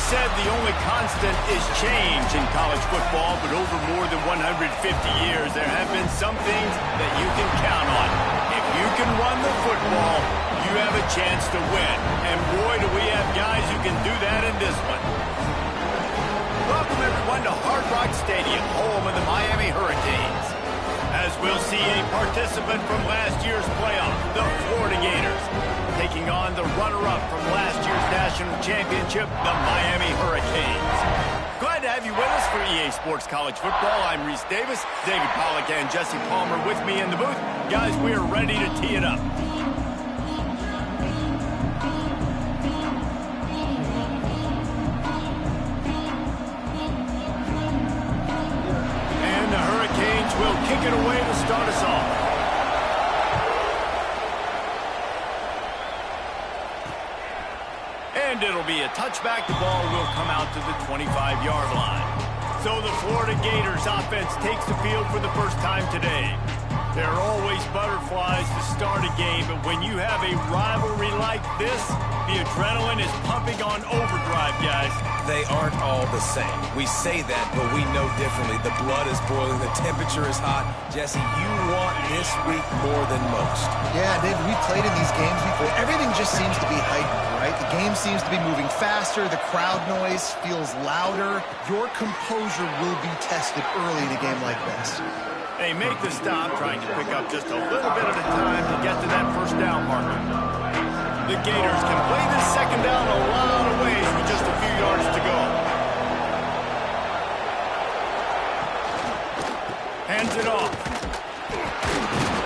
said the only constant is change in college football, but over more than 150 years, there have been some things that you can count on. If you can run the football, you have a chance to win. And boy, do we have guys who can do that in this one. Welcome, everyone, to Hard Rock Stadium, home of the Miami Hurricanes. As we'll see a participant from last year's playoff, the Florida Gators, taking on the runner-up from last year's national championship, the Miami Hurricanes. Glad to have you with us for EA Sports College Football. I'm Reese Davis, David Pollack and Jesse Palmer with me in the booth. Guys, we are ready to tee it up. And the Hurricanes will kick it away to start us off. And it'll be a touchback. The ball will come out to the 25-yard line. So the Florida Gators offense takes the field for the first time today. There are always butterflies to start a game, but when you have a rivalry like this, the adrenaline is pumping on overdrive, guys. They aren't all the same. We say that, but we know differently. The blood is boiling. The temperature is hot. Jesse, you want this week more than most. Yeah, David, we've played in these games before. Everything just seems to be heightened, right? The game seems to be moving faster. The crowd noise feels louder. Your composure will be tested early in a game like this. They make the stop, trying to pick up just a little bit at a time to get to that first down marker. The Gators can play this second down a lot of ways with just a few yards to go. Hands it off.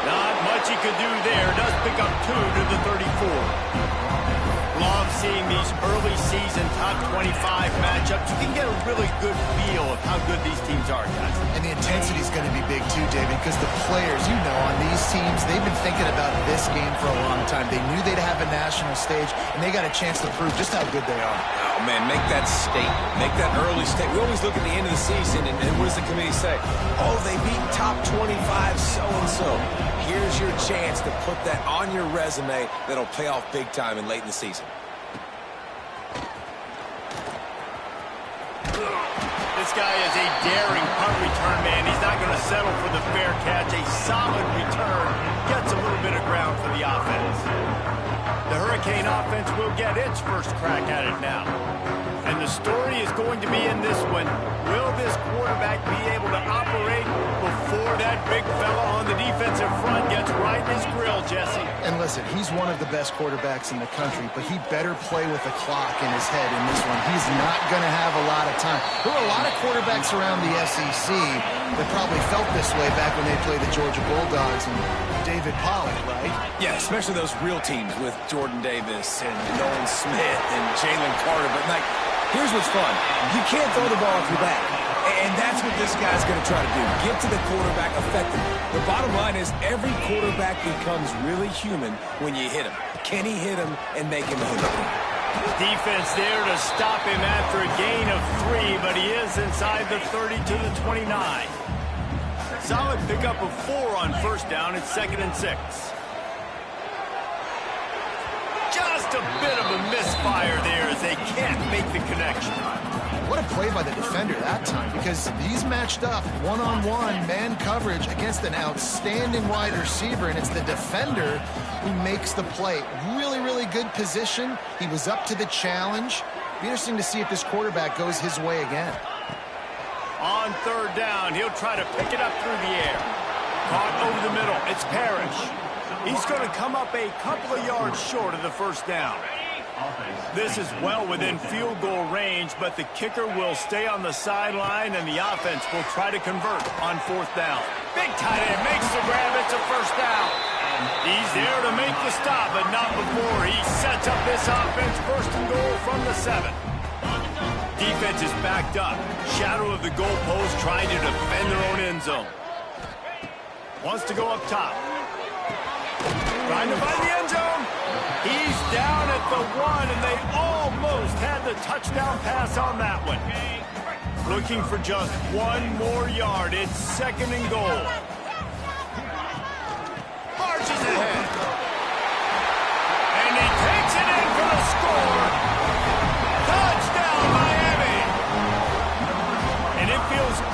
Not much he could do there. Does pick up 2 to the 34. Love seeing these early season top 25 matchups. You can get a really good feel of how good these teams are, guys. And the intensity is going to be big too, David, because the players, you know, on these teams, they've been thinking about this game for a long time. They knew they'd have a national stage, and they got a chance to prove just how good they are. Oh, man, make that statement. Make that early statement. We always look at the end of the season, and what does the committee say? Oh, they beat top 25 so-and-so. Here's your chance to put that on your resume that'll pay off big time and late in the season. This guy is a daring punt return man. He's not going to settle for the fair catch. A solid return gets a little bit of ground for the offense. The Hurricane offense will get its first crack at it now. And the story is going to be in this one. Will this quarterback be able to operate before that big fella on the defensive front gets right in his grill, Jesse? And listen, he's one of the best quarterbacks in the country, but he better play with the clock in his head in this one. He's not going to have a lot of time. There were a lot of quarterbacks around the SEC that probably felt this way back when they played the Georgia Bulldogs and David Pollack, right? Yeah, especially those real teams with Jordan Davis and Nolan Smith and Jalen Carter. But, like, here's what's fun. You can't throw the ball off your back. And that's what this guy's going to try to do. Get to the quarterback effectively. The bottom line is every quarterback becomes really human when you hit him. Can he hit him and make him a human? Defense there to stop him after a gain of 3, but he is inside the 30 to the 29. Solid pickup of 4 on first down. It's 2nd and 6. Just a bit of a misfire there as they can't make the connection. What a play by the defender that time, because he's matched up one-on-one man coverage against an outstanding wide receiver, and it's the defender who makes the play. Really, really good position. He was up to the challenge. Be interesting to see if this quarterback goes his way again. On third down, he'll try to pick it up through the air. Caught over the middle. It's Parrish. He's going to come up a couple of yards short of the first down. This is well within field goal range, but the kicker will stay on the sideline, and the offense will try to convert on 4th down. Big tight end makes the grab. It's a first down. He's there to make the stop, but not before he sets up this offense. 1st and goal from the 7. Defense is backed up. Shadow of the goalpost trying to defend their own end zone. Wants to go up top. Trying to find the end zone. He's down at the 1, and they almost had the touchdown pass on that one. Looking for just 1 more yard. It's 2nd and goal. Marches ahead. And he takes it in for the score. Touchdown, Miami.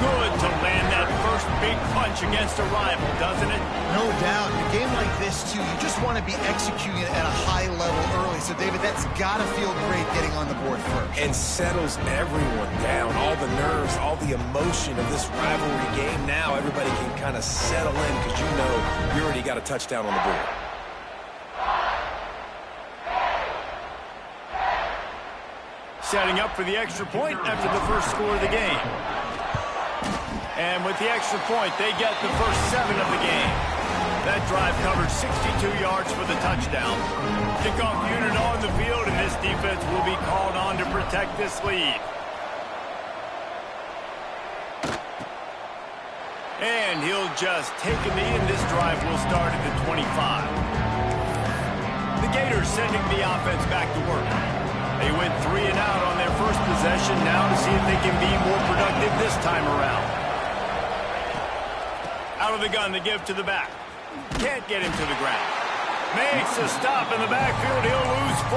good to land that first big punch against a rival, doesn't it? No doubt. In a game like this, too, you just want to be executing it at a high level early. So, David, that's got to feel great getting on the board first. And settles everyone down. All the nerves, all the emotion of this rivalry game. Now everybody can kind of settle in because you know you already got a touchdown on the board. Setting up for the extra point after the first score of the game. And with the extra point, they get the first 7 of the game. That drive covered 62 yards for the touchdown. Kickoff unit on the field, and this defense will be called on to protect this lead. And he'll just take a knee, and this drive will start at the 25. The Gators sending the offense back to work. They went 3 and out on their first possession, now to see if they can be more productive this time around. Out of the gun, the give to the back. Can't get him to the ground. Makes a stop in the backfield. He'll lose 4.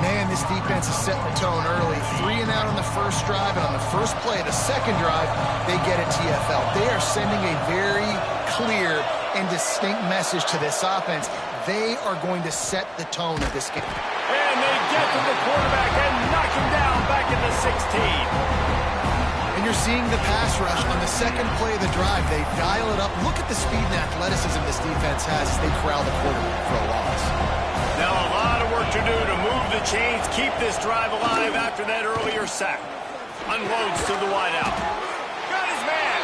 Man, this defense is setting the tone early. 3 and out on the first drive, and on the first play of the second drive, they get a TFL. They are sending a very clear and distinct message to this offense. They are going to set the tone of this game. And they get to the quarterback and knock him down back at the 16. And you're seeing the pass rush on the second play of the drive. They dial it up. Look at the speed and athleticism this defense has as they corral the quarterback for a loss. Now a lot of work to do to move the chains, keep this drive alive after that earlier sack. Unloads to the wideout. Got his man.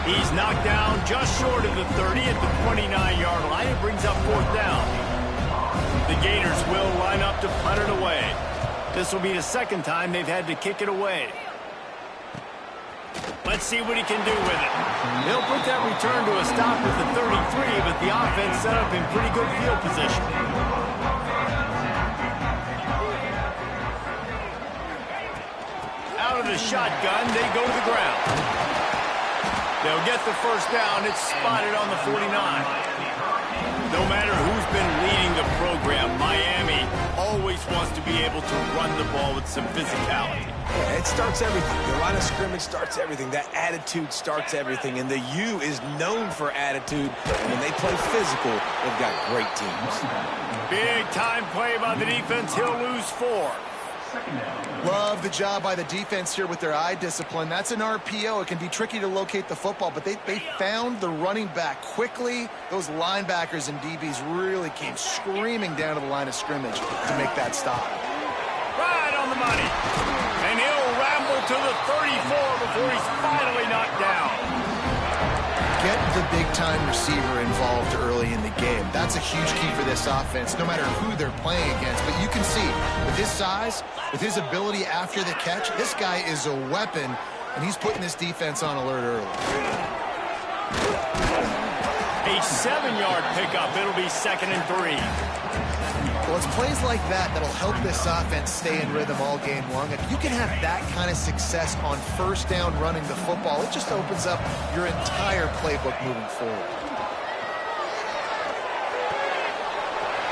He's knocked down just short of the 30 at the 29-yard line. It brings up 4th down. The Gators will line up to punt it away. This will be the second time they've had to kick it away. Let's see what he can do with it. He'll put that return to a stop with the 33, but the offense set up in pretty good field position. Out of the shotgun, they go to the ground. They'll get the first down. It's spotted on the 49. No matter who's been leading the program, Miami always wants to be able to run the ball with some physicality. Yeah, it starts everything. The line of scrimmage starts everything. That attitude starts everything. And the U is known for attitude. When they play physical, they've got great teams. Big time play by the defense. He'll lose 4. Love the job by the defense here with their eye discipline. That's an RPO. It can be tricky to locate the football, but they found the running back quickly. Those linebackers and DBs really came screaming down to the line of scrimmage to make that stop. Right on the money. And he'll ramble to the 34 before he's finally knocked down. Get the big-time receiver involved early in the game. That's a huge key for this offense, no matter who they're playing against. But you can see, with his size, with his ability after the catch, this guy is a weapon, and he's putting this defense on alert early. A 7-yard pickup. It'll be 2nd and 3. Well, it's plays like that that'll help this offense stay in rhythm all game long. If you can have that kind of success on first down running the football, it just opens up your entire playbook moving forward.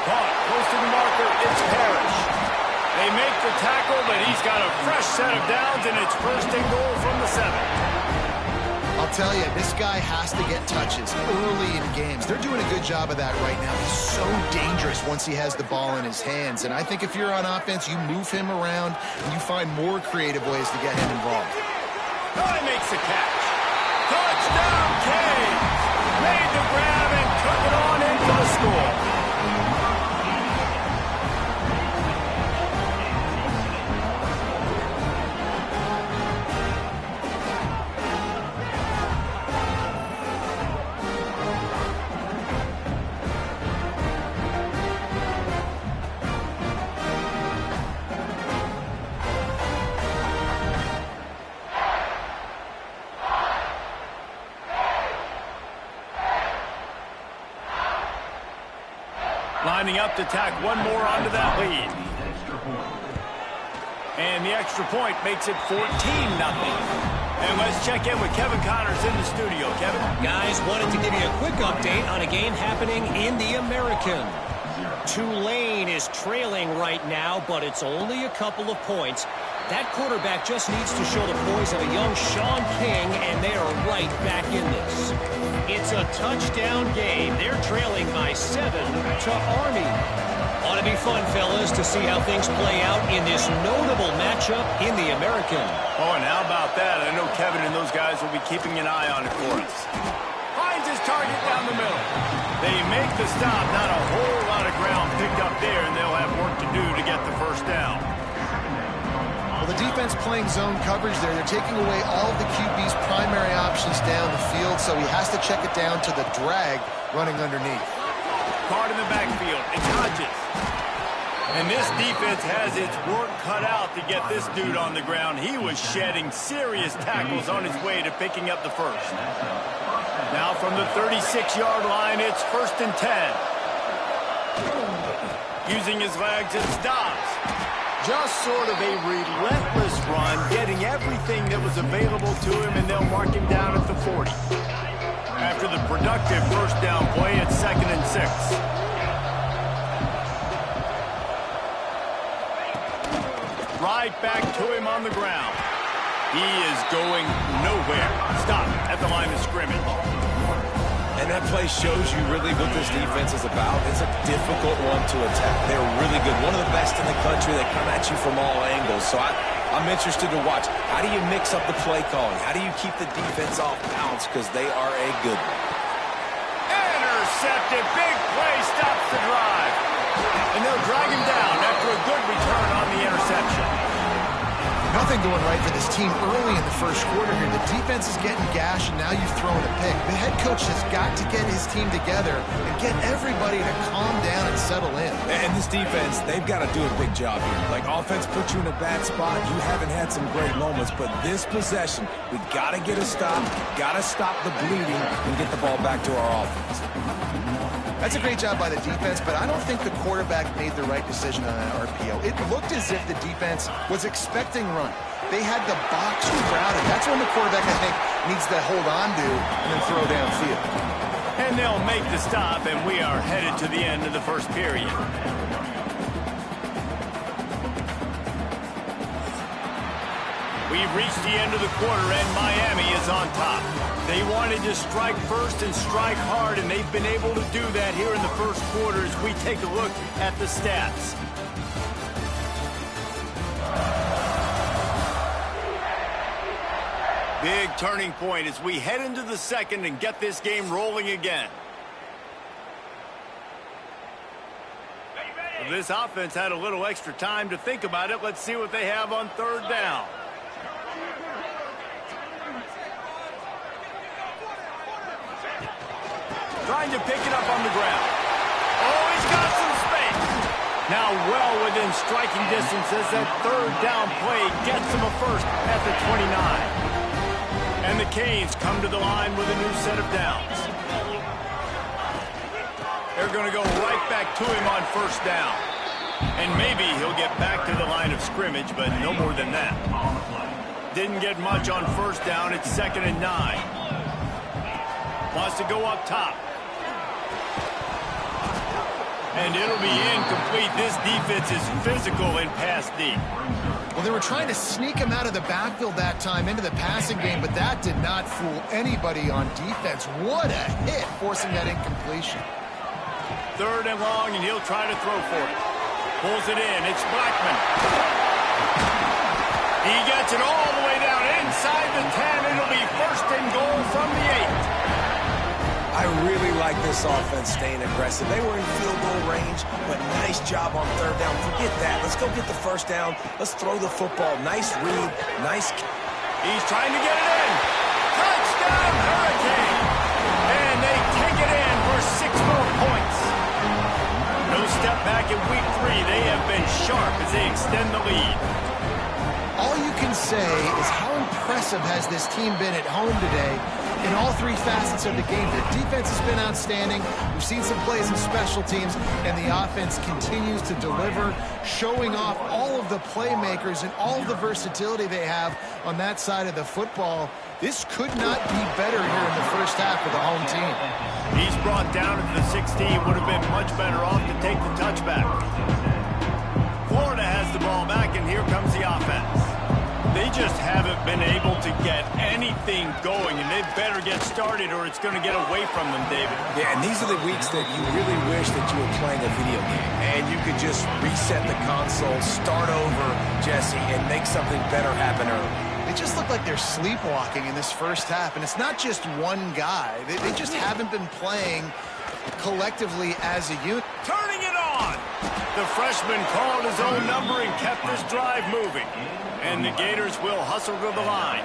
Caught close to the marker. It's Parrish. They make the tackle, but he's got a fresh set of downs, and it's 1st and goal from the 7. I'll tell you, this guy has to get touches early in games. They're doing a good job of that right now. He's so dangerous once he has the ball in his hands. And I think if you're on offense, you move him around and you find more creative ways to get him involved. Guy makes a catch. Touchdown, Canes! Made the grab and took it on into the score. Lining up to tack one more onto that lead. And the extra point makes it 14-0. And let's check in with Kevin Connors in the studio. Kevin? Guys, wanted to give you a quick update on a game happening in the American. Tulane is trailing right now, but it's only a couple of points. That quarterback just needs to show the poise of a young Sean King, and they are right back in this. It's a touchdown game. They're trailing by 7 to Army. Ought to be fun, fellas, to see how things play out in this notable matchup in the American. Oh, and how about that? I know Kevin and those guys will be keeping an eye on it for us. Finds his target down the middle. They make the stop. Not a whole lot of ground picked up there, and they'll have work to do to get the first down. Well, the defense playing zone coverage there. They're taking away all of the QB's primary options down the field, so he has to check it down to the drag running underneath. Caught in the backfield. It's Hodges. And this defense has its work cut out to get this dude on the ground. He was shedding serious tackles on his way to picking up the first. Now from the 36-yard line, it's 1st and 10. Using his legs, it's Dobbs. Just sort of a relentless run, getting everything that was available to him, and they'll mark him down at the 40. After the productive first down play, it's 2nd and 6. Right back to him on the ground. He is going nowhere. Stop at the line of scrimmage. And that play shows you really what this defense is about. It's a difficult one to attack. They're really good. One of the best in the country. They come at you from all angles. So I'm interested to watch. How do you mix up the play calling? How do you keep the defense off balance? Because they are a good one. Intercepted. Big play stops the drive. And they'll drag him down after a good return on the interception. Nothing going right for this team early in the first quarter here. The defense is getting gashed, and now you've thrown a pick. The head coach has got to get his team together and get everybody to calm down and settle in. And this defense, they've got to do a big job here. Like, offense put you in a bad spot. You haven't had some great moments, but this possession, we got to get a stop, got to stop the bleeding, and get the ball back to our offense. That's a great job by the defense, but I don't think the quarterback made the right decision on that RPO. It looked as if the defense was expecting run. They had the box crowded. That's when the quarterback, I think, needs to hold on to and then throw downfield. And they'll make the stop, and we are headed to the end of the first period. We've reached the end of the quarter, and Miami is on top. They wanted to strike first and strike hard, and they've been able to do that here in the first quarter as we take a look at the stats. Big turning point as we head into the second and get this game rolling again. Well, this offense had a little extra time to think about it. Let's see what they have on 3rd down. Trying to pick it up on the ground. Oh, he's got some space. Now well within striking distance as that 3rd down play gets him a first at the 29. And the Canes come to the line with a new set of downs. They're going to go right back to him on 1st down. And maybe he'll get back to the line of scrimmage, but no more than that. Didn't get much on 1st down. It's 2nd and 9. Wants to go up top. And it'll be incomplete. This defense is physical and pass deep. Well, they were trying to sneak him out of the backfield that time into the passing game, but that did not fool anybody on defense. What a hit, forcing that incompletion. 3rd and long, and he'll try to throw for it. Pulls it in. It's Blackman. He gets it all the way down inside the 10. It'll be 1st and goal from the 8. I really like this offense staying aggressive. They were in field goal range, but nice job on 3rd down. Forget that. Let's go get the 1st down. Let's throw the football. Nice read. Nice. He's trying to get it in. Touchdown, Hurricane. And they take it in for 6 more points. No step back in week 3. They have been sharp as they extend the lead. All you can say is how impressive has this team been at home today in all 3 facets of the game. The defense has been outstanding. We've seen some plays in special teams, and the offense continues to deliver, showing off all of the playmakers and all of the versatility they have on that side of the football. This could not be better here in the first half for the home team. He's brought down at the 16. Would have been much better off to take the touchback. Florida has the ball back, and here comes the offense. They just haven't been able to get anything going, and they better get started or it's going to get away from them, David. Yeah, and these are the weeks that you really wish that you were playing a video game and you could just reset the console, start over, Jesse, and make something better happen early. They just look like they're sleepwalking in this first half, and it's not just one guy. They just haven't been playing collectively as a unit. Turning it on! The freshman called his own number and kept this drive moving. And the Gators will hustle to the line.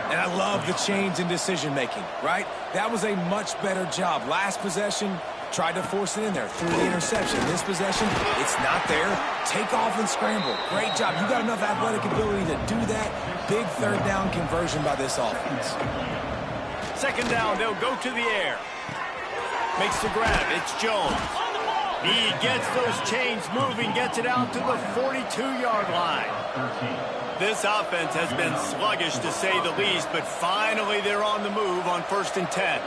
And I love the change in decision-making, right? That was a much better job. Last possession, tried to force it in there through the interception. This possession, it's not there. Take off and scramble. Great job. You got enough athletic ability to do that. Big third down conversion by this offense. Second down, they'll go to the air. Makes the grab. It's Jones. He gets those chains moving, gets it out to the 42-yard line. This offense has been sluggish, to say the least, but finally they're on the move on 1st and 10.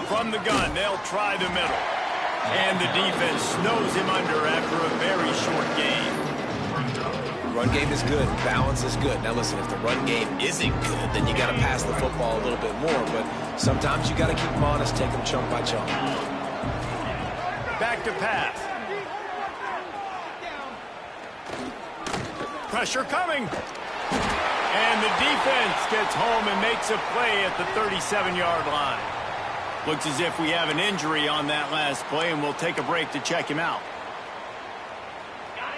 From the gun, they'll try the middle. And the defense snows him under after a very short game. Run game is good. Balance is good. Now listen, if the run game isn't good, then you got to pass the football a little bit more. But sometimes you got to keep them honest, take them chunk by chunk. Back to pass. Pressure coming. And the defense gets home and makes a play at the 37-yard line. Looks as if we have an injury on that last play, and we'll take a break to check him out.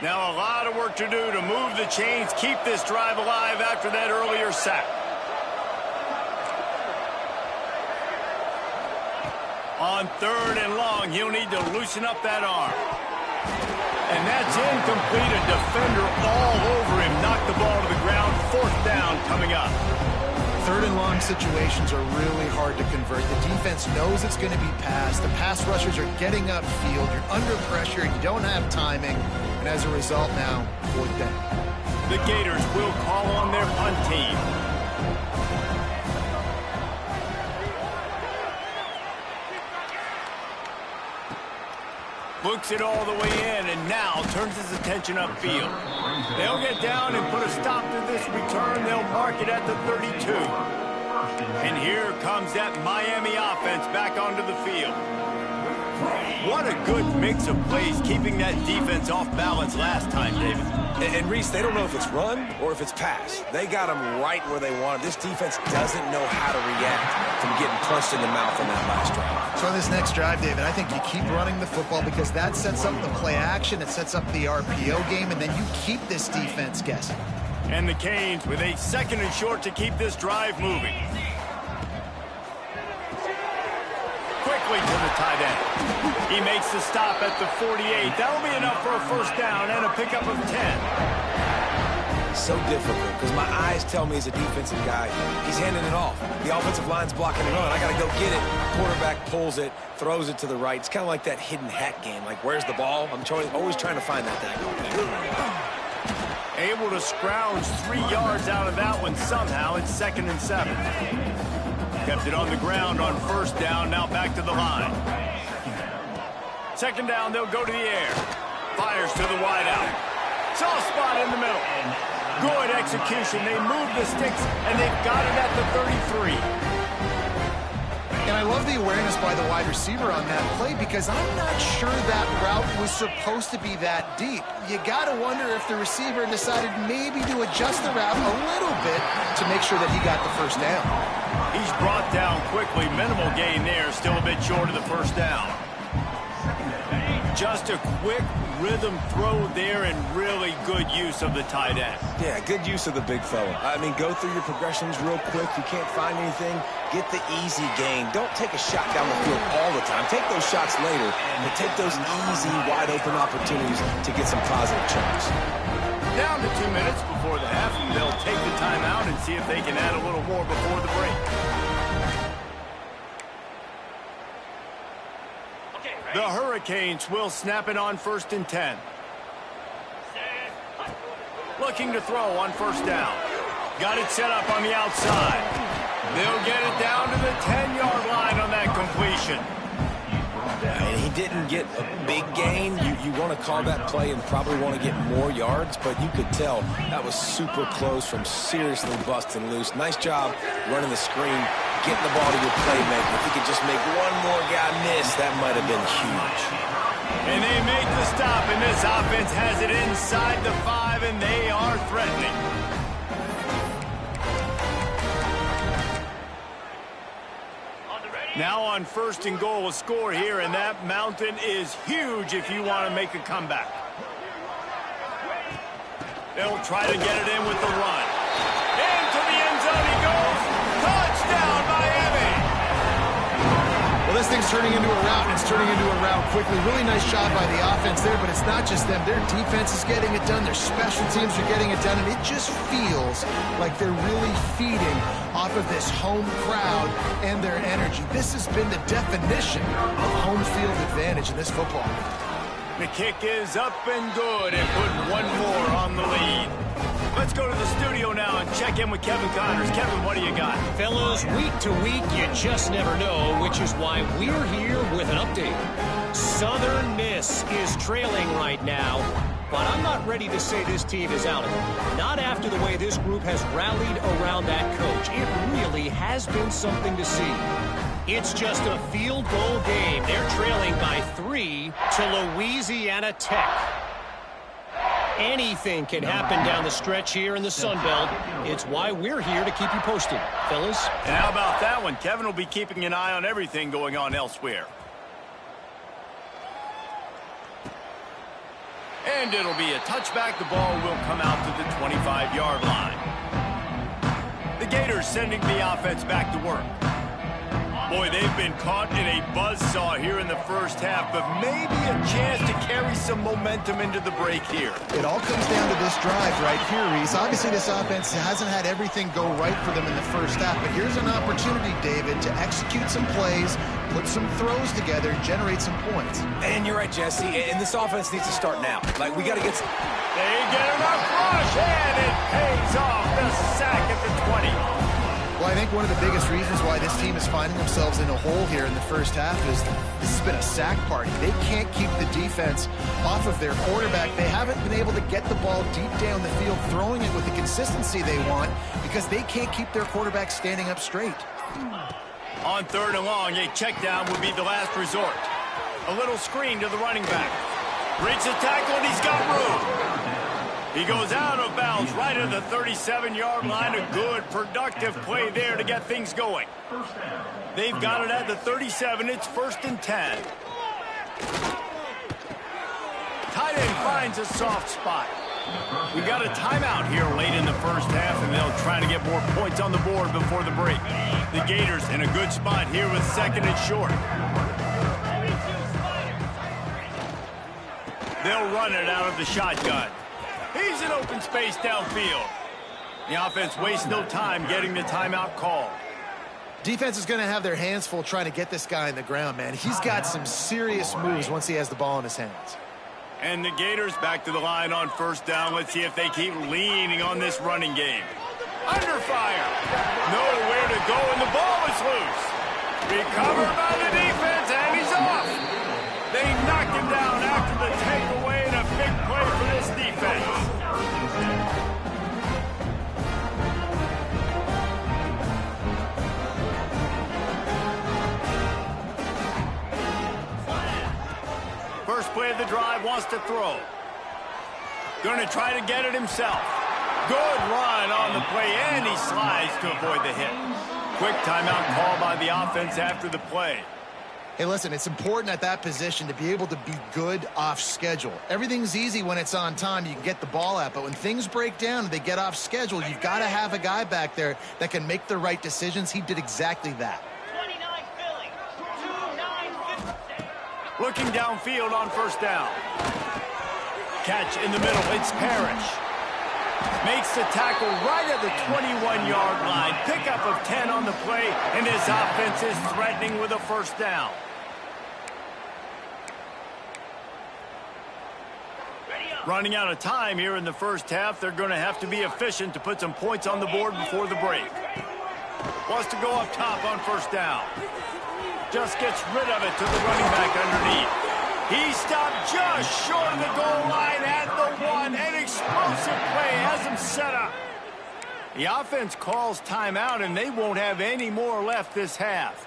Now a lot of work to do to move the chains, keep this drive alive after that earlier sack. On 3rd and long, he'll need to loosen up that arm. And that's incomplete. A defender all over him. Knocked the ball to the ground. 4th down coming up. 3rd and long situations are really hard to convert. The defense knows it's going to be passed. The pass rushers are getting upfield. You're under pressure. You don't have timing. And as a result now, 4th down. The Gators will call on their punt team. Looks it all the way in and now turns his attention upfield. They'll get down and put a stop to this return. They'll mark it at the 32. And here comes that Miami offense back onto the field. What a good mix of plays, keeping that defense off balance last time, David. And Reese, they don't know if it's run or if it's pass. They got them right where they want them. This defense doesn't know how to react from getting punched in the mouth on that last drive. So on this next drive, David, I think you keep running the football because that sets up the play action, it sets up the RPO game, and then you keep this defense guessing. And the Canes with a 2nd and short to keep this drive moving. Quickly to the tight end. He makes the stop at the 48. That'll be enough for a 1st down and a pickup of 10. So difficult because my eyes tell me he's a defensive guy. He's handing it off. The offensive line's blocking the run. I got to go get it. Quarterback pulls it, throws it to the right. It's kind of like that hidden hat game. Like, where's the ball? I'm always trying to find that thing. Able to scrounge 3 yards out of that one somehow. It's 2nd and 7. Kept it on the ground on 1st down. Now back to the line. 2nd down, they'll go to the air. Fires to the wideout. Soft spot in the middle. Good execution. They move the sticks, and they've got it at the 33. And I love the awareness by the wide receiver on that play because I'm not sure that route was supposed to be that deep. You got to wonder if the receiver decided maybe to adjust the route a little bit to make sure that he got the 1st down. He's brought down quickly. Minimal gain there. Still a bit short of the 1st down. Just a quick rhythm throw there and really good use of the tight end. Yeah, good use of the big fella. I mean, go through your progressions real quick. You can't find anything. Get the easy gain. Don't take a shot down the field all the time. Take those shots later, but take those easy, wide-open opportunities to get some positive chunks. Down to 2 minutes before the half, and they'll take the timeout and see if they can add a little more before the break. The Hurricanes will snap it on 1st and 10. Looking to throw on 1st down. Got it set up on the outside. They'll get it down to the 10-yard line on that completion. And he didn't get a big gain. You want to call that play and probably want to get more yards, but you could tell that was super close from seriously busting loose. Nice job running the screen, getting the ball to your playmaker. If he could just make one more guy miss, that might have been huge. And they make the stop, and this offense has it inside the 5, and they are threatening. Now on 1st and goal, a score here, and that mountain is huge if you want to make a comeback. They'll try to get it in with the run. Into the end zone he goes. Touchdown, Miami! Well, this thing's turning into a rout, and it's turning into a rout quickly. Really nice job by the offense there, but it's not just them. Their defense is getting it done. Their special teams are getting it done, and it just feels like they're really feeding off of this home crowd and their energy. This has been the definition of home field advantage in this football game. The kick is up and good, and put one more on the lead. Let's go to the studio now and check in with Kevin Connors. Kevin, what do you got? Fellas, week to week, you just never know, which is why we're here with an update. Southern Miss is trailing right now, but I'm not ready to say this team is out of it. Not after the way this group has rallied around that coach. It really has been something to see. It's just a field goal game. They're trailing by 3 to Louisiana Tech. Anything can happen down the stretch here in the Sun Belt. It's why we're here to keep you posted, fellas. And how about that one? Kevin will be keeping an eye on everything going on elsewhere. And it'll be a touchback. The ball will come out to the 25-yard line. The Gators sending the offense back to work. Boy, they've been caught in a buzzsaw here in the first half, but maybe a chance to carry some momentum into the break here. It all comes down to this drive right here, Reese. Obviously, this offense hasn't had everything go right for them in the first half, but here's an opportunity, David, to execute some plays, put some throws together, and generate some points. And you're right, Jesse, and this offense needs to start now. Like, we got to get some... They get enough rush, and it pays off. The sack at the 20. Well, I think one of the biggest reasons why this team is finding themselves in a hole here in the first half is this has been a sack party. They can't keep the defense off of their quarterback. They haven't been able to get the ball deep down the field, throwing it with the consistency they want because they can't keep their quarterback standing up straight. On 3rd and long, a check down would be the last resort. A little screen to the running back. Breaks the tackle, and he's got room. He goes out of bounds right at the 37-yard line. A good, productive play there to get things going. They've got it at the 37. It's 1st and 10. Tight end finds a soft spot. We got a timeout here late in the first half, and they'll try to get more points on the board before the break. The Gators in a good spot here with 2nd and short. They'll run it out of the shotgun. He's in open space downfield. The offense wastes no time getting the timeout call. Defense is going to have their hands full trying to get this guy in the ground, man. He's got some serious moves once he has the ball in his hands. And the Gators back to the line on 1st down. Let's see if they keep leaning on this running game. Under fire. Nowhere to go, and the ball is loose. Recovered by the defense, and he's off. They knocked him down after the takeaway, and a big play for this defense. First play of the drive, wants to throw. Going to try to get it himself. Good run on the play, and he slides to avoid the hit. Quick timeout call by the offense after the play. Hey, listen, it's important at that position to be able to be good off schedule. Everything's easy when it's on time. You can get the ball out, but when things break down and they get off schedule, you've got to have a guy back there that can make the right decisions. He did exactly that. Looking downfield on 1st down. Catch in the middle. It's Parrish. Makes the tackle right at the 21-yard line. Pickup of 10 on the play, and his offense is threatening with a 1st down. Running out of time here in the first half. They're going to have to be efficient to put some points on the board before the break. Wants to go up top on 1st down. Just gets rid of it to the running back underneath. He stopped just short of the goal line at the one. An explosive play has him set up. The offense calls timeout, and they won't have any more left this half.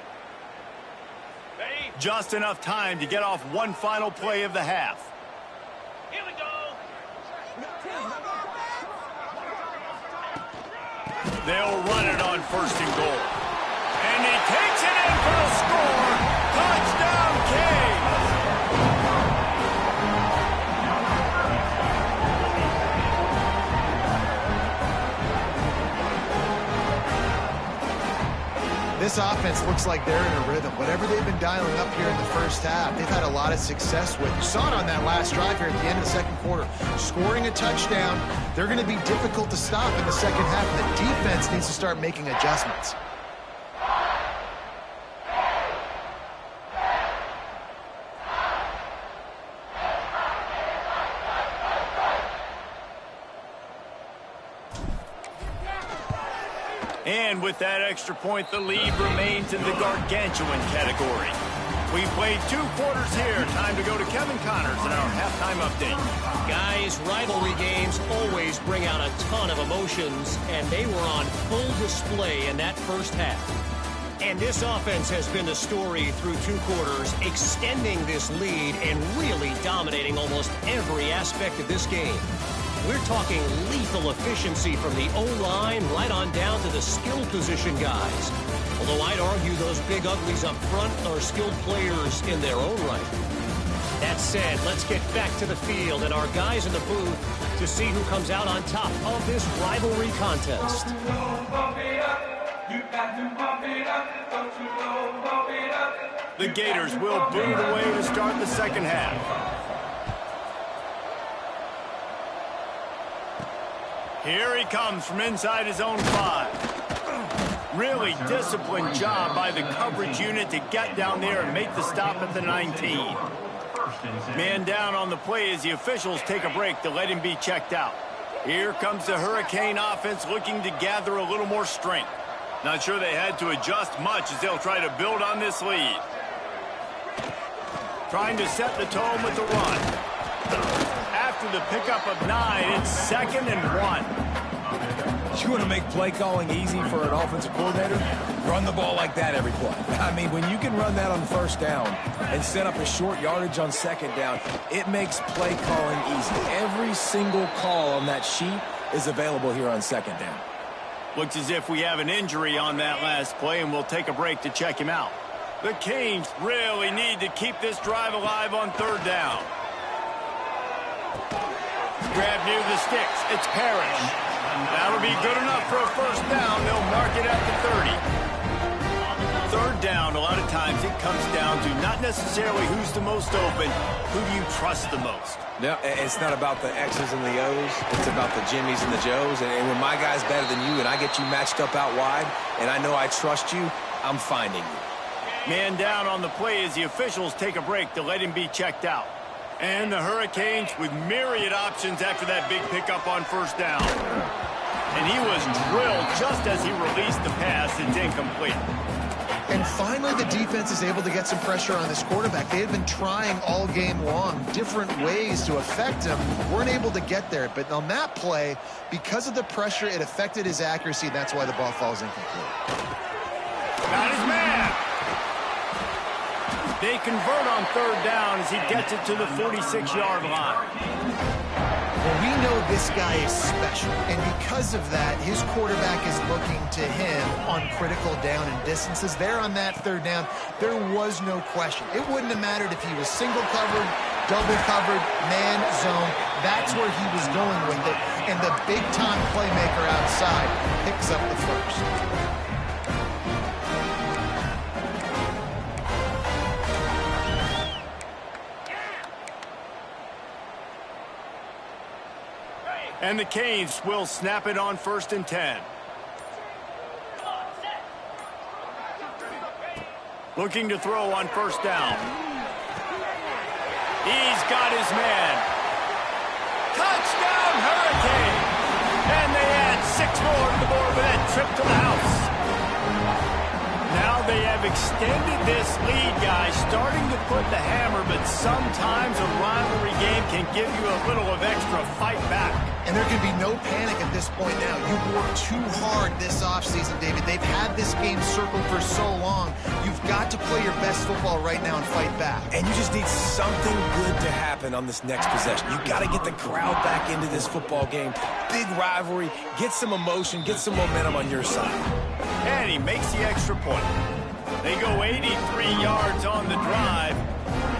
Ready? Just enough time to get off one final play of the half. Here we go. They'll run it on first and goal. And he takes it in for the score. Touchdown, Canes! This offense looks like they're in a rhythm. Whatever they've been dialing up here in the first half, they've had a lot of success with. You saw it on that last drive here at the end of the second quarter. Scoring a touchdown, they're going to be difficult to stop in the second half. The defense needs to start making adjustments. And with that extra point, the lead remains in the gargantuan category. We played 2 quarters here. Time to go to Kevin Connors in our halftime update. Guys, rivalry games always bring out a ton of emotions, and they were on full display in that first half. And this offense has been the story through 2 quarters, extending this lead and really dominating almost every aspect of this game. We're talking lethal efficiency from the O-line right on down to the skill position guys. Although I'd argue those big uglies up front are skilled players in their own right. That said, let's get back to the field and our guys in the booth to see who comes out on top of this rivalry contest. The Gators will boot it away to start the second half. Here he comes from inside his own 5. Really disciplined job by the coverage unit to get down there and make the stop at the 19. Man down on the play as the officials take a break to let him be checked out. Here comes the Hurricane offense looking to gather a little more strength. Not sure they had to adjust much as they'll try to build on this lead. Trying to set the tone with the run. After the pickup of 9, it's 2nd and 1. You want to make play calling easy for an offensive coordinator? Run the ball like that every play. I mean, when you can run that on first down and set up a short yardage on second down, it makes play calling easy. Every single call on that sheet is available here on second down. Looks as if we have an injury on that last play, and we'll take a break to check him out. The Canes really need to keep this drive alive on 3rd down. Grab near the sticks. It's Parrish. That'll be good enough for a first down. They'll mark it at the 30. 3rd down, a lot of times it comes down to not necessarily who's the most open, who do you trust the most. No, it's not about the X's and the O's. It's about the Jimmies and the Joes. And when my guy's better than you and I get you matched up out wide and I know I trust you, I'm finding you. Man down on the play as the officials take a break to let him be checked out. And the Hurricanes with myriad options after that big pickup on first down. And he was drilled just as he released the pass. It's incomplete. And finally, the defense is able to get some pressure on this quarterback. They had been trying all game long different ways to affect him. Weren't able to get there. But on that play, because of the pressure, it affected his accuracy. And that's why the ball falls incomplete. Got his man. They convert on 3rd down as he gets it to the 46-yard line. Well, we know this guy is special, and because of that, his quarterback is looking to him on critical down and distances. There on that 3rd down, there was no question. It wouldn't have mattered if he was single covered, double covered, man, zone. That's where he was going with it, and the big-time playmaker outside picks up the first. And the Canes will snap it on 1st and 10. Looking to throw on 1st down. He's got his man. Touchdown, Hurricane! And they add 6 more to the board with that trip to the house. Now they have extended this lead, guys, starting to put the hammer, but sometimes a rivalry game can give you a little of extra fight back. And there can be no panic at this point now. You've worked too hard this offseason, David. They've had this game circled for so long. You've got to play your best football right now and fight back. And you just need something good to happen on this next possession. You got to get the crowd back into this football game. Big rivalry. Get some emotion. Get some momentum on your side. And he makes the extra point. They go 83 yards on the drive,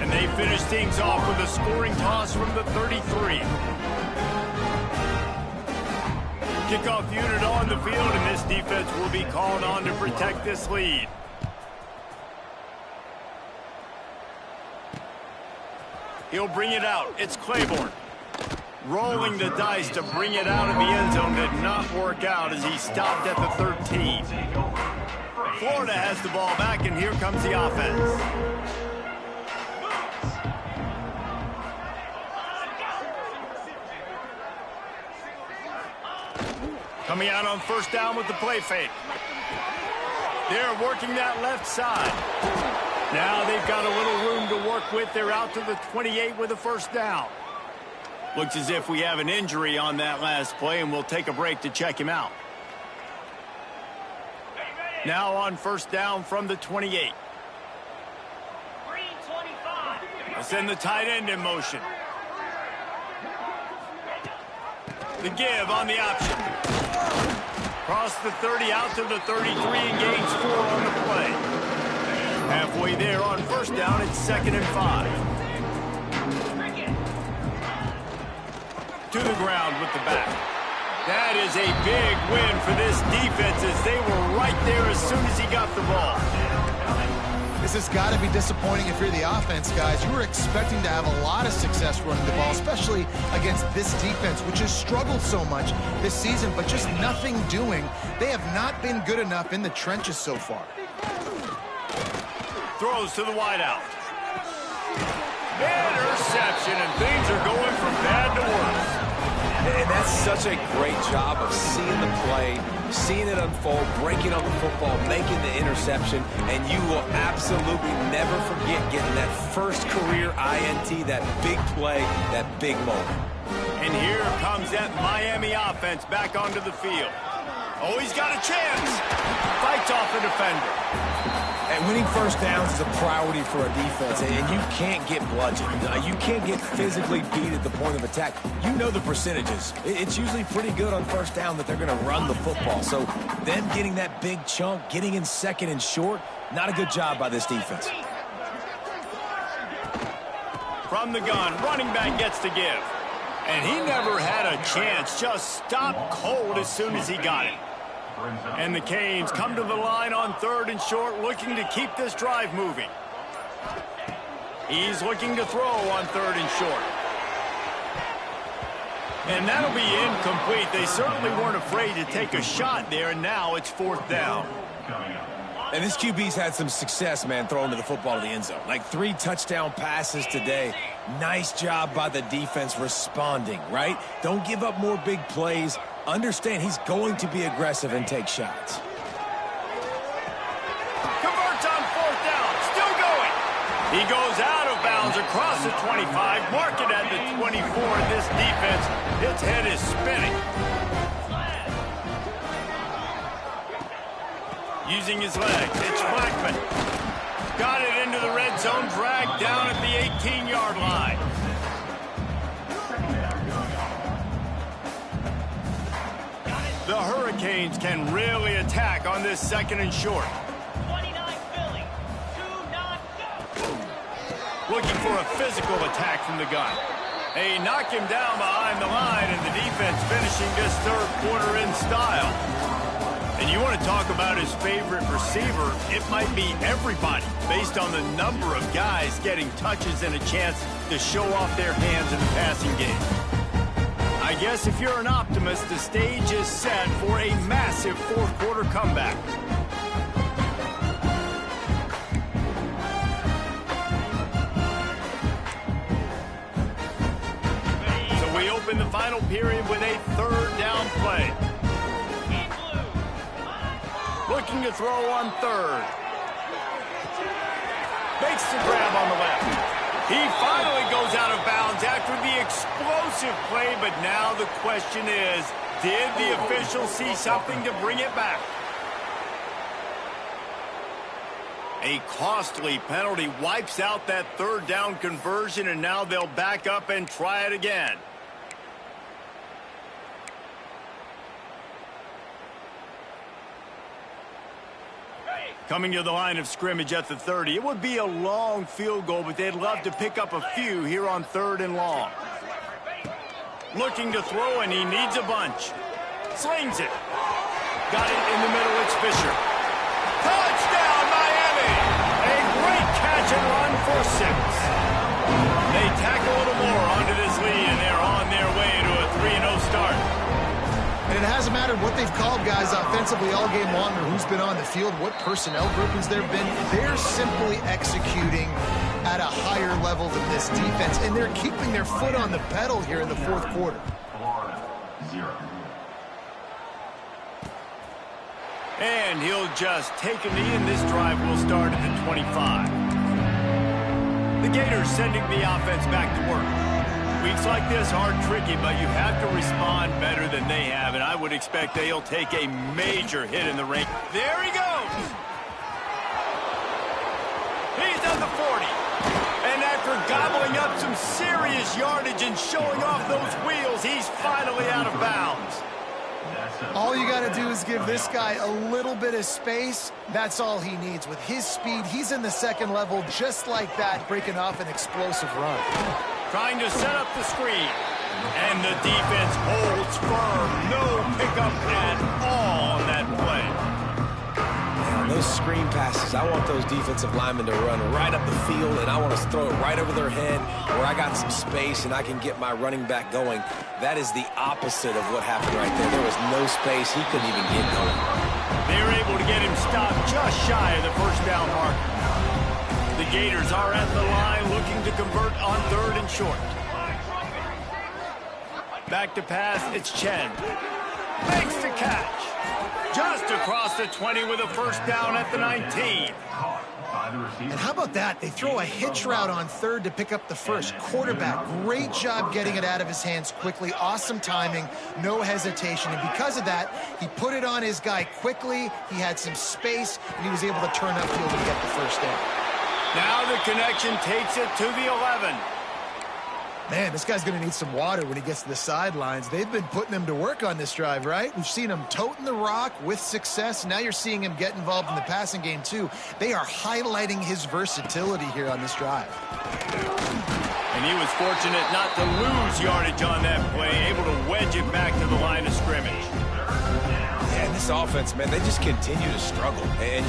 and they finish things off with a scoring toss from the 33. Kickoff unit on the field, and this defense will be called on to protect this lead. He'll bring it out. It's Claiborne. Rolling the dice to bring it out of the end zone did not work out as he stopped at the 13. Florida has the ball back, and here comes the offense. Coming out on first down with the play fake. They're working that left side. Now they've got a little room to work with. They're out to the 28 with a first down. Looks as if we have an injury on that last play, and we'll take a break to check him out. Now on first down from the 28. They'll send the tight end in motion. The give on the option. Cross the 30 out to the 33 and gains 4 on the play. Halfway there on first down, it's 2nd and 5. To the ground with the back. That is a big win for this defense as they were right there as soon as he got the ball. This has got to be disappointing if you're the offense, guys. You were expecting to have a lot of success running the ball, especially against this defense, which has struggled so much this season, but just nothing doing. They have not been good enough in the trenches so far. Throws to the wideout. Interception, and things are going from bad to worse. And that's such a great job of seeing the play, seeing it unfold, breaking on the football, making the interception, and you will absolutely never forget getting that first career INT, that big play, that big moment. And here comes that Miami offense back onto the field. Oh, he's got a chance. Fights off a defender. And winning first downs is a priority for a defense, and you can't get bludgeoned. You can't get physically beat at the point of attack. You know the percentages. It's usually pretty good on first down that they're going to run the football. So them getting that big chunk, getting in 2nd and short, not a good job by this defense. From the gun, running back gets to give. And he never had a chance, just stopped cold as soon as he got it. And the Canes come to the line on 3rd and short, looking to keep this drive moving. He's looking to throw on 3rd and short. And that'll be incomplete. They certainly weren't afraid to take a shot there, and now it's 4th down. And this QB's had some success, man, throwing to the football to the end zone. Like 3 touchdown passes today. Nice job by the defense responding, right? Don't give up more big plays. Understand he's going to be aggressive and take shots. Converts on 4th down. Still going. He goes out of bounds across the 25. Mark it at the 24. And this defense, its head is spinning. Using his legs, it's Blackman. Got it into the red zone, dragged down at the 18-yard line. The Hurricanes can really attack on this 2nd and short. 29 Philly, 2-9 go. Looking for a physical attack from the gun. They knock him down behind the line, and the defense finishing this 3rd quarter in style. And you want to talk about his favorite receiver, it might be everybody, based on the number of guys getting touches and a chance to show off their hands in the passing game. I guess if you're an optimist, the stage is set for a massive 4th quarter comeback. So we open the final period with a 3rd down play. Looking to throw on 3rd. Makes the grab on the left. He finally goes out of bounds after the explosive play, but now the question is, did the official see something to bring it back? A costly penalty wipes out that third down conversion, and now they'll back up and try it again. Coming to the line of scrimmage at the 30. It would be a long field goal, but they'd love to pick up a few here on 3rd and long. Looking to throw, and he needs a bunch. Slings it. Got it in the middle. It's Fisher. Touchdown, Miami! A great catch and run for 6. They tack a little more onto this lead, and they're on their way to a 3-0 start. And it hasn't mattered what they've called guys offensively all game long or who's been on the field, what personnel groupings there have been. They're simply executing at a higher level than this defense, and they're keeping their foot on the pedal here in the 4th quarter. 4-0. And he'll just take a knee, and this drive will start at the 25. The Gators sending the offense back to work. Weeks like this are tricky, but you have to respond better than they have, and I would expect they'll take a major hit in the ring. There he goes! He's at the 40. And after gobbling up some serious yardage and showing off those wheels, he's finally out of bounds. All you got to do is give this guy a little bit of space. That's all he needs. With his speed, he's in the 2nd level just like that, breaking off an explosive run. Trying to set up the screen. And the defense holds firm. No pickup at all on that play. Man, those screen passes, I want those defensive linemen to run right up the field, and I want to throw it right over their head where I got some space and I can get my running back going. That is the opposite of what happened right there. There was no space. He couldn't even get going. They were able to get him stopped just shy of the 1st down mark. The Gators are at the line looking to convert on 3rd and short. Back to pass, it's Chen. Makes the catch. Just across the 20 with a 1st down at the 19. And how about that? They throw a hitch route on 3rd to pick up the 1st. Quarterback, great job getting it out of his hands quickly. Awesome timing, no hesitation. And because of that, he put it on his guy quickly. He had some space, and he was able to turn upfield and get the 1st down. Now the connection takes it to the 11. Man, this guy's going to need some water when he gets to the sidelines. They've been putting him to work on this drive, right? We've seen him toting the rock with success. Now you're seeing him get involved in the passing game, too. They are highlighting his versatility here on this drive. And he was fortunate not to lose yardage on that play, able to wedge it back to the line of scrimmage. Yeah, this offense, man, they just continue to struggle. And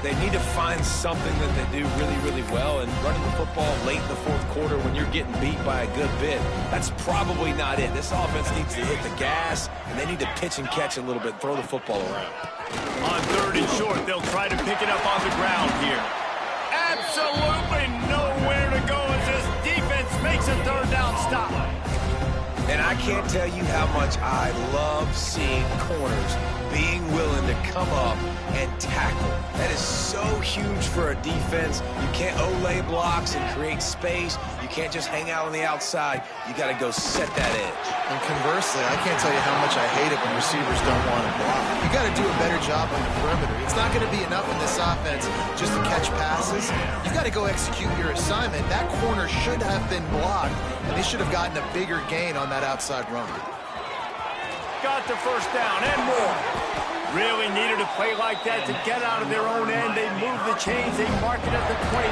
they need to find something that they do really, really well. And running the football late in the 4th quarter when you're getting beat by a good bit, that's probably not it. This offense needs to hit the gas, and they need to pitch and catch a little bit, throw the football around. On 3rd and short, they'll try to pick it up on the ground here. Absolutely nowhere to go as this defense makes a 3rd down stop. And I can't tell you how much I love seeing corners being willing to come up and tackle. That is so huge for a defense. You can't olay blocks and create space. You can't just hang out on the outside. You got to go set that edge. And conversely, I can't tell you how much I hate it when receivers don't want to block. You got to do a better job on the perimeter. It's not going to be enough in this offense just to catch passes. You got to go execute your assignment. That corner should have been blocked, and they should have gotten a bigger gain on that outside run. Got the 1st down and more. Really needed a play like that to get out of their own end. They move the chains. They mark it at the 29.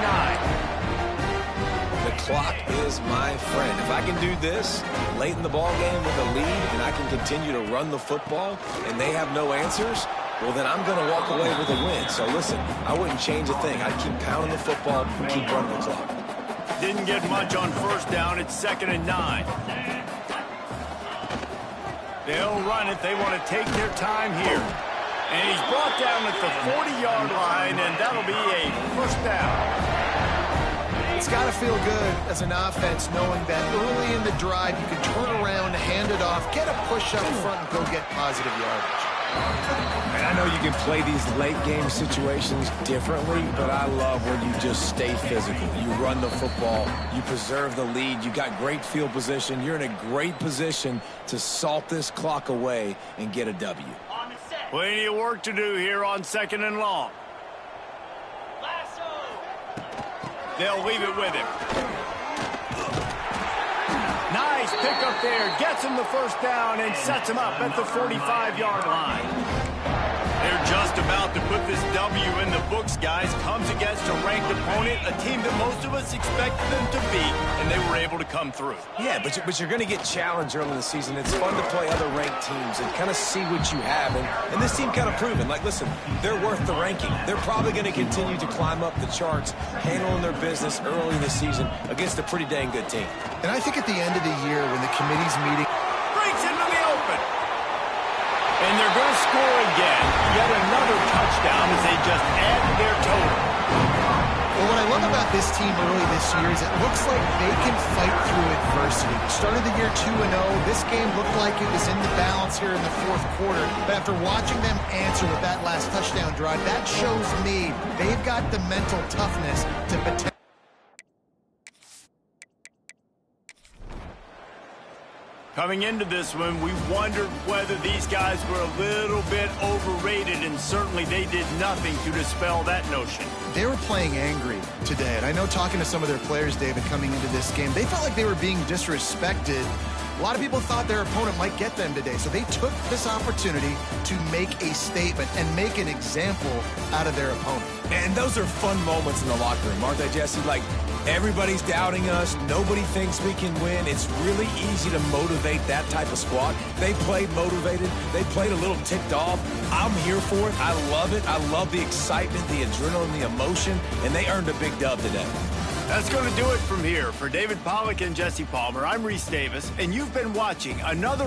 The clock is my friend. If I can do this late in the ball game with a lead and I can continue to run the football and they have no answers, well, then I'm going to walk away with a win. So, listen, I wouldn't change a thing. I'd keep pounding the football and keep running the clock. Didn't get much on 1st down. It's 2nd and 9. They'll run it. They want to take their time here. And he's brought down at the 40-yard line, and that'll be a 1st down. It's got to feel good as an offense knowing that early in the drive you can turn around, hand it off, get a push up front, and go get positive yardage. And I know you can play these late-game situations differently, but I love when you just stay physical. You run the football. You preserve the lead. You got great field position. You're in a great position to salt this clock away and get a W. On the set. Plenty of work to do here on 2nd and long. Lasso. They'll leave it with him. Nice pickup there. Gets him the first down and sets him up at the 45-yard line. They're just about to put this W in the books, guys. Comes against a ranked opponent, a team that most of us expected them to beat, and they were able to come through. Yeah, but you're going to get challenged early in the season. It's fun to play other ranked teams and kind of see what you have. And this team kind of proven, like, listen, they're worth the ranking. They're probably going to continue to climb up the charts, handling their business early in the season against a pretty dang good team. And I think at the end of the year when the committee's meeting, Breaks into the open. And they're going to score again. Yet another touchdown as they just add to their total. well, what I love about this team early this year is it looks like they can fight through adversity. Started the year 2-0. This game looked like it was in the balance here in the fourth quarter. But after watching them answer with that last touchdown drive, that shows me they've got the mental toughness to potentially. Coming into this one, we wondered whether these guys were a little bit overrated, and certainly they did nothing to dispel that notion. They were playing angry today, and I know talking to some of their players, David, coming into this game, they felt like they were being disrespected. A lot of people thought their opponent might get them today, so they took this opportunity to make a statement and make an example out of their opponent. And those are fun moments in the locker room, aren't they, Jesse? Like, everybody's doubting us. Nobody thinks we can win. It's really easy to motivate that type of squad. They played motivated. They played a little ticked off. I'm here for it. I love it. I love the excitement, the adrenaline, the emotion, and they earned a big dub today. That's going to do it from here. For David Pollack and Jesse Palmer, I'm Reese Davis, and you've been watching another